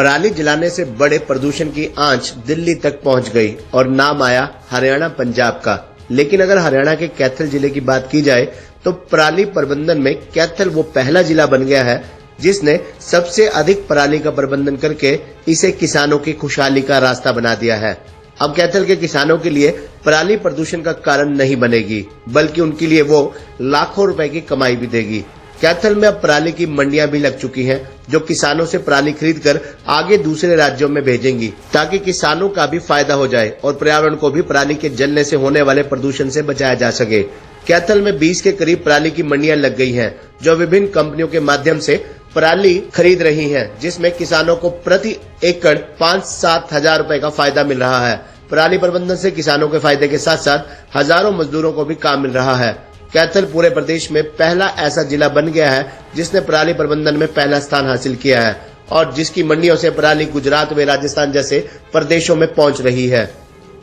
पराली जलाने से बड़े प्रदूषण की आंच दिल्ली तक पहुंच गई और नाम आया हरियाणा पंजाब का। लेकिन अगर हरियाणा के कैथल जिले की बात की जाए तो पराली प्रबंधन में कैथल वो पहला जिला बन गया है जिसने सबसे अधिक पराली का प्रबंधन करके इसे किसानों की खुशहाली का रास्ता बना दिया है। अब कैथल के किसानों के लिए पराली प्रदूषण का कारण नहीं बनेगी, बल्कि उनके लिए वो लाखों रुपए की कमाई भी देगी। कैथल में अब पराली की मंडियां भी लग चुकी हैं, जो किसानों से पराली खरीदकर आगे दूसरे राज्यों में भेजेंगी, ताकि किसानों का भी फायदा हो जाए और पर्यावरण को भी पराली के जलने से होने वाले प्रदूषण से बचाया जा सके। कैथल में 20 के करीब पराली की मंडियां लग गई हैं, जो विभिन्न कंपनियों के माध्यम से पराली खरीद रही हैं, जिसमें किसानों को प्रति एकड़ 5-7 हजार रुपए का फायदा मिल रहा है। पराली प्रबंधन से किसानों के फायदे के साथ साथ हजारों मजदूरों को भी काम मिल रहा है। कैथल पूरे प्रदेश में पहला ऐसा जिला बन गया है जिसने पराली प्रबंधन में पहला स्थान हासिल किया है और जिसकी मंडियों से पराली गुजरात व राजस्थान जैसे प्रदेशों में पहुंच रही है।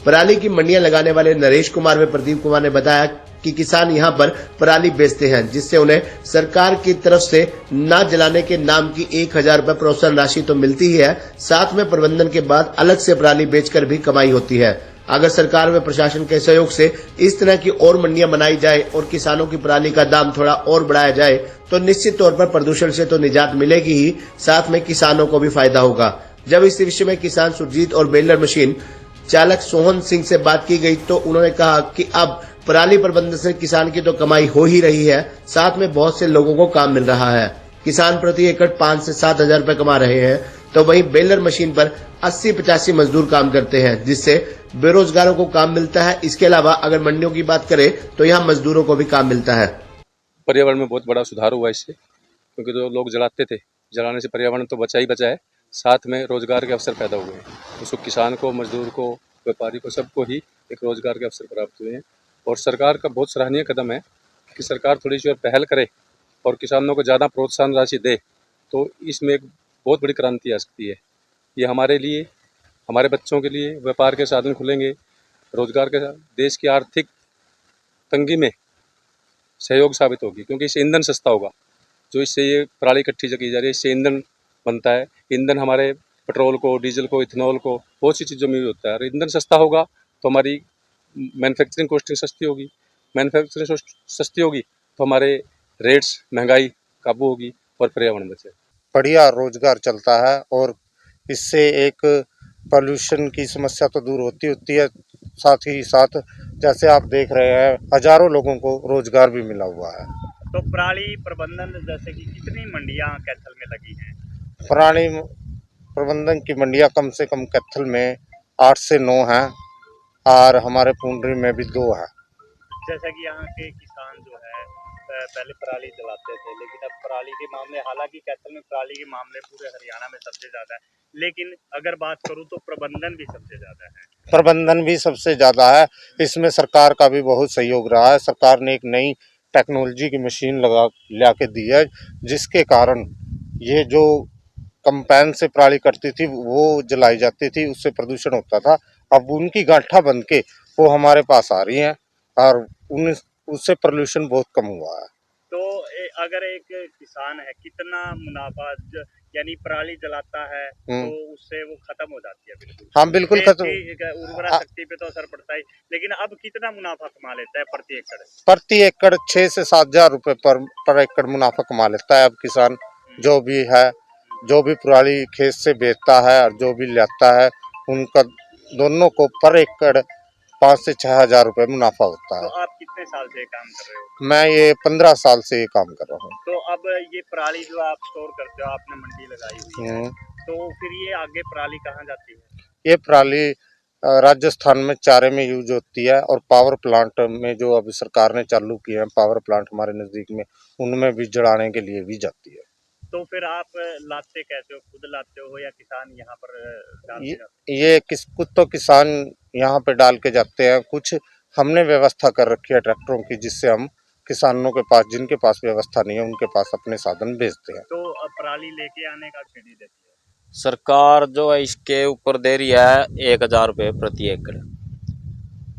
पराली की मंडियां लगाने वाले नरेश कुमार व प्रदीप कुमार ने बताया कि किसान यहां पर पराली बेचते हैं, जिससे उन्हें सरकार की तरफ से न जलाने के नाम की 1000 रुपए प्रोत्साहन राशि तो मिलती ही है, साथ में प्रबंधन के बाद अलग से पराली बेचकर भी कमाई होती है। अगर सरकार व प्रशासन के सहयोग से इस तरह की और मंडियां बनाई जाए और किसानों की पराली का दाम थोड़ा और बढ़ाया जाए तो निश्चित तौर पर प्रदूषण से तो निजात मिलेगी ही, साथ में किसानों को भी फायदा होगा। जब इस विषय में किसान सुरजीत और बेलर मशीन चालक सोहन सिंह से बात की गई तो उन्होंने कहा कि अब पराली प्रबंधन से किसान की तो कमाई हो ही रही है, साथ में बहुत से लोगों को काम मिल रहा है। किसान प्रति एकड़ 5 से 7 हजार रुपए कमा रहे हैं, तो वहीं बेलर मशीन पर 80-85 मजदूर काम करते हैं, जिससे बेरोजगारों को काम मिलता है। इसके अलावा अगर मंडियों की बात करें तो यहाँ मजदूरों को भी काम मिलता है। पर्यावरण में बहुत बड़ा सुधार हुआ इससे, क्योंकि जो लोग जलाते थे, जलाने से पर्यावरण तो बचा ही बचा है, साथ में रोजगार के अवसर पैदा हुए हैं। उसको किसान को, मजदूर को, व्यापारी को, सबको ही एक रोजगार के अवसर प्राप्त हुए हैं। और सरकार का बहुत सराहनीय कदम है कि सरकार थोड़ी सी और पहल करे और किसानों को ज़्यादा प्रोत्साहन राशि दे, तो इसमें एक बहुत बड़ी क्रांति आ सकती है। ये हमारे लिए, हमारे बच्चों के लिए व्यापार के साधन खुलेंगे, रोजगार के साथ देश की आर्थिक तंगी में सहयोग साबित होगी, क्योंकि इससे ईंधन सस्ता होगा। जो इससे ये पराली इकट्ठी की जा रही है, इससे ईंधन बनता है। ईंधन हमारे पेट्रोल को, डीजल को, इथेनॉल को, बहुत सी चीज़ों में यूज होता है। और ईंधन सस्ता होगा तो हमारी मैन्युफैक्चरिंग कॉस्टिंग सस्ती होगी, मैन्युफैक्चरिंग सस्ती होगी तो हमारे रेट्स, महंगाई काबू होगी और पर्यावरण बचे। बढ़िया रोजगार चलता है और इससे एक पॉल्यूशन की समस्या तो दूर होती है, साथ ही साथ जैसे आप देख रहे हैं हजारों लोगों को रोजगार भी मिला हुआ है। तो पराली प्रबंधन जैसे कि कितनी मंडियां कैथल में लगी हैं? पराली प्रबंधन की मंडियां कम से कम कैथल में 8 से 9 हैं और हमारे पुंडरी में भी 2 है। जैसा कि यहाँ के किसान जो है पहले पराली जलाते थे, लेकिन अब पराली के मामले, हालांकि कैथल में पराली के मामले पूरे हरियाणा में सबसे ज्यादा है, लेकिन अगर बात करूं तो प्रबंधन भी सबसे ज्यादा है। प्रबंधन भी सबसे ज्यादा है। इसमें सरकार का भी बहुत सहयोग रहा है। सरकार ने एक नई टेक्नोलॉजी की मशीन ला के दी है, जिसके कारण ये जो कंपाइन से पराली कटती थी वो जलाई जाती थी, उससे प्रदूषण होता था। अब उनकी गांठा बन के वो हमारे पास आ रही हैं और उससे प्रदूषण बहुत कम हुआ है। तो अगर एक किसान है, कितना मुनाफा, यानी पराली जलाता है तो उससे वो खत्म हो जाती है? बिल्कुल हाँ, बिल्कुल खत्म। उर्वरा शक्ति पे तो असर पड़ता है, लेकिन अब कितना मुनाफा कमा लेता है प्रति एकड़? प्रति एकड़ 6 से 7 हजार रुपए पर एकड़ मुनाफा कमा लेता है अब किसान। जो भी है, जो भी पराली खेत से बेचता है और जो भी लाता है, उनका दोनों को पर एकड़ 5 से 6 हजार रुपए मुनाफा होता है। तो आप कितने साल से काम कर रहे हो? मैं ये 15 साल से ये काम कर रहा हूँ। तो अब ये पराली जो आप स्टोर करते हो, आपने मंडी लगाई हुई है, तो फिर ये आगे पराली कहाँ जाती है? ये पराली राजस्थान में चारे में यूज होती है और पावर प्लांट में जो अभी सरकार ने चालू किए हैं, पावर प्लांट हमारे नजदीक में, उनमें भी जलाने के लिए भी जाती है। तो फिर आप लाते कैसे हो? खुद लाते हो या किसान यहाँ पर डालते जाते हैं? ये कुछ तो किसान यहाँ पे डाल के जाते हैं, कुछ हमने व्यवस्था कर रखी है ट्रैक्टरों की, जिससे हम किसानों के पास, जिनके पास व्यवस्था नहीं है, उनके पास अपने साधन भेजते हैं। तो पराली लेके आने का क्यों नहीं देती है सरकार? जो है इसके ऊपर दे रही है 1000 रुपये प्रति एकड़,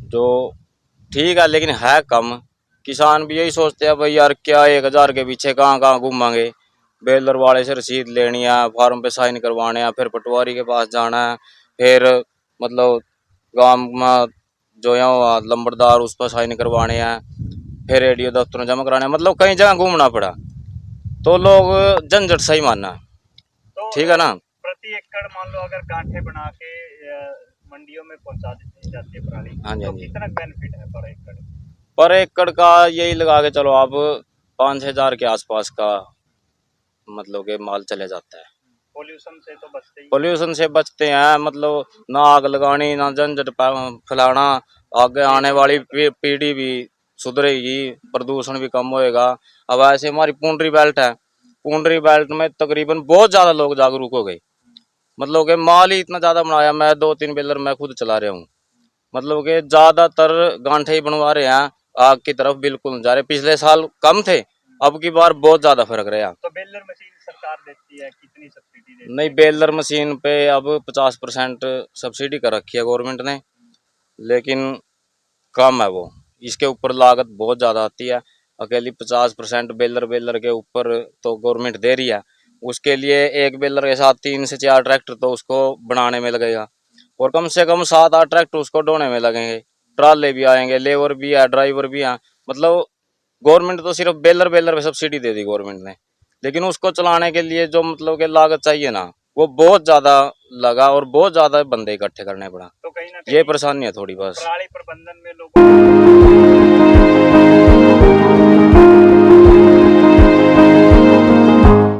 जो ठीक है, लेकिन है कम। किसान भी यही सोचते हैं भाई यार क्या 1000 के पीछे कहाँ घूमेंगे, बेलर वाले से रसीद लेनी है, फार्म पे साइन करवाने हैं, फिर पटवारी के पास जाना है, फिर मतलब गांव में जो यहाँ लंबड़दार उस पर साइन करवाने हैं, फिर रेडियो दफ्तर में जमा कराने हैं, मतलब कई जगह घूमना पड़ा। तो लोग झंझट सही मानना, तो ठीक है ना। प्रति एकड़ मान लो अगर गांठे बना के मंडियों में पहुंचा दी जाती है पराली, हाँ जी, तो हाँ जी। कितना बेनिफिट है पर एकड़? पर एकड़ का यही लगा के चलो आप 5,000 के आसपास का मतलब के माल चले जाता है। पोल्यूशन से तो बचते ही। पोल्यूशन से बचते हैं, मतलब ना आग लगानी, ना झंझट फैलाना, आगे आने वाली पीढ़ी भी सुधरेगी, प्रदूषण भी कम होएगा। अब ऐसे हमारी पुंडरी बेल्ट है, पुंडरी बेल्ट में तकरीबन बहुत ज्यादा लोग जागरूक हो गए। मतलब कि माल ही इतना ज्यादा बनाया, मैं 2-3 बेलर मैं खुद चला रहा हूँ। मतलब कि ज्यादातर गांठे ही बनवा रहे हैं, आग की तरफ बिल्कुल नहीं जा रहे। पिछले साल कम थे, अब की बार बहुत ज्यादा फर्क रहा। तो बेलर मशीन सरकार देती है, कितनी सब्सिडी देती नहीं, है? बेलर मशीन पे अब 50% सब्सिडी कर रखी है गवर्नमेंट ने, लेकिन कम है वो। इसके ऊपर लागत बहुत ज्यादा आती है। अकेली 50% बेलर बेलर के ऊपर तो गवर्नमेंट दे रही है। उसके लिए एक बेलर के साथ 3 से 4 ट्रैक्टर तो उसको बनाने में लगेगा, और कम से कम 7-8 ट्रैक्टर उसको ढोने में लगेंगे। ट्राले भी आएंगे, लेबर भी है, ड्राइवर भी है। मतलब गवर्नमेंट तो सिर्फ बेलर बेलर पे सब्सिडी दे दी गवर्नमेंट ने, लेकिन उसको चलाने के लिए जो मतलब कि लागत चाहिए ना, वो बहुत ज्यादा लगा, और बहुत ज्यादा बंदे इकट्ठे करने पड़ा। तो कहीं ना ये कहीं परेशानी है थोड़ी बस। पराली प्रबंधन में लोगों